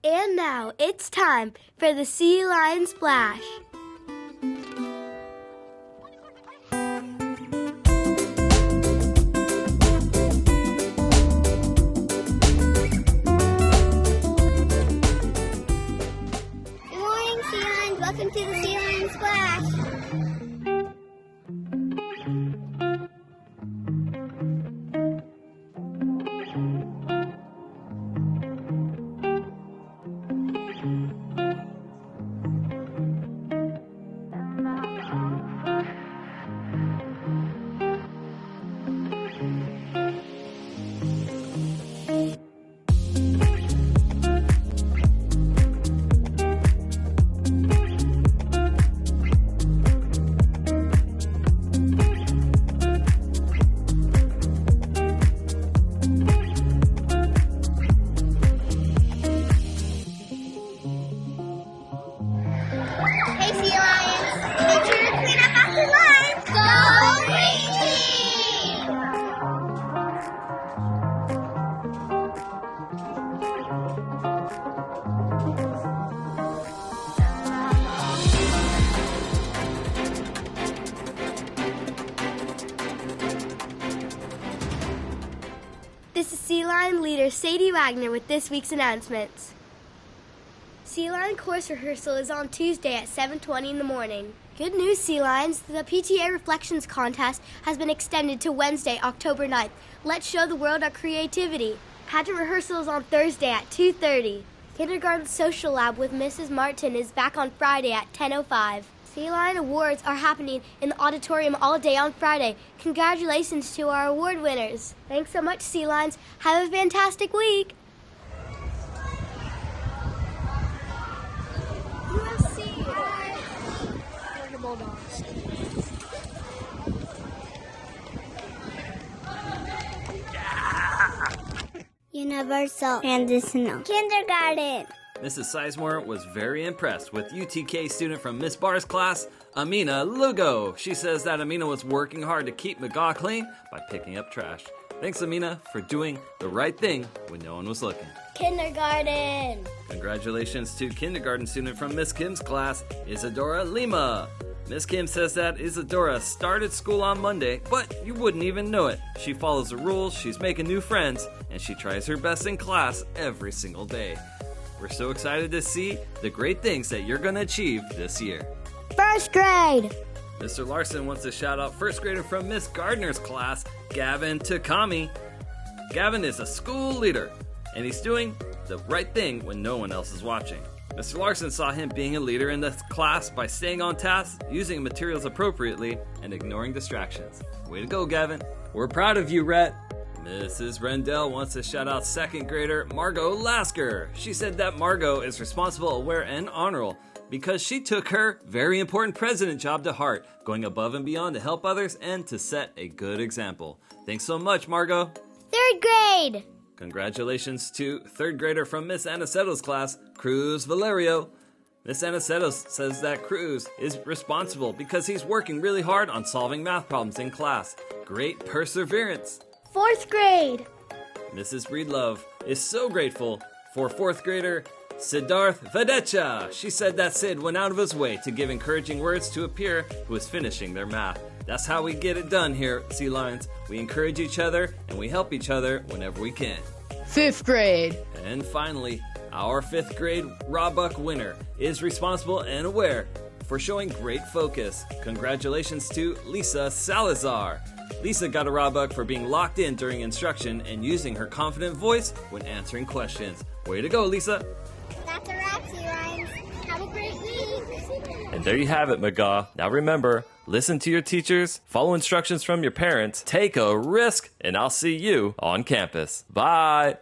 And now it's time for the Sea Lion Splash. Good morning, Sea Lions. Welcome to the Sea Lion Splash. Hey, Sea Lions. Make sure to clean up after lunch. Go Green Team! This is Sea Lion leader Sadie Wagner with this week's announcements. Sea Lion course rehearsal is on Tuesday at 7:20 in the morning. Good news, Sea Lions. The PTA Reflections Contest has been extended to Wednesday, October 9th. Let's show the world our creativity. Pageant rehearsal is on Thursday at 2:30. Kindergarten Social Lab with Mrs. Martin is back on Friday at 10:05. Sea Lion Awards are happening in the auditorium all day on Friday. Congratulations to our award winners. Thanks so much, Sea Lions. Have a fantastic week. Universal Transitional Kindergarten. Mrs. Sizemore was very impressed with UTK student from Miss Barr's class, Amina Lugo. She says that Amina was working hard to keep McGaw clean by picking up trash. Thanks, Amina, for doing the right thing when no one was looking. Kindergarten. Congratulations to kindergarten student from Miss Kim's class, Isadora Lima. Miss Kim says that Isadora started school on Monday, but you wouldn't even know it. She follows the rules, she's making new friends, and she tries her best in class every single day. We're so excited to see the great things that you're going to achieve this year. First grade. Mr. Larson wants to shout out first grader from Miss Gardner's class, Gavin Takami. Gavin is a school leader, and he's doing the right thing when no one else is watching. Mr. Larson saw him being a leader in this class by staying on task, using materials appropriately, and ignoring distractions. Way to go, Gavin. We're proud of you, Rhett. Mrs. Rendell wants to shout out second grader Margot Lasker. She said that Margot is responsible, aware, and honorable because she took her very important president job to heart, going above and beyond to help others and to set a good example. Thanks so much, Margot. Third grade. Congratulations to third grader from Miss Aniceto's class, Cruz Valerio. Miss Aniceto says that Cruz is responsible because he's working really hard on solving math problems in class. Great perseverance. Fourth grade. Mrs. Breedlove is so grateful for fourth grader Siddharth Vadecha. She said that Sid went out of his way to give encouraging words to a peer who was finishing their math. That's how we get it done here at Sea Lions. We encourage each other and we help each other whenever we can. Fifth grade. And finally, our fifth grade Rawbuck winner is responsible and aware for showing great focus. Congratulations to Lisa Salazar. Lisa got a Rawbuck for being locked in during instruction and using her confident voice when answering questions. Way to go, Lisa. That's a wrap, Sea Lions. Have a great week. And there you have it, McGaw. Now remember, listen to your teachers, follow instructions from your parents, take a risk, and I'll see you on campus. Bye.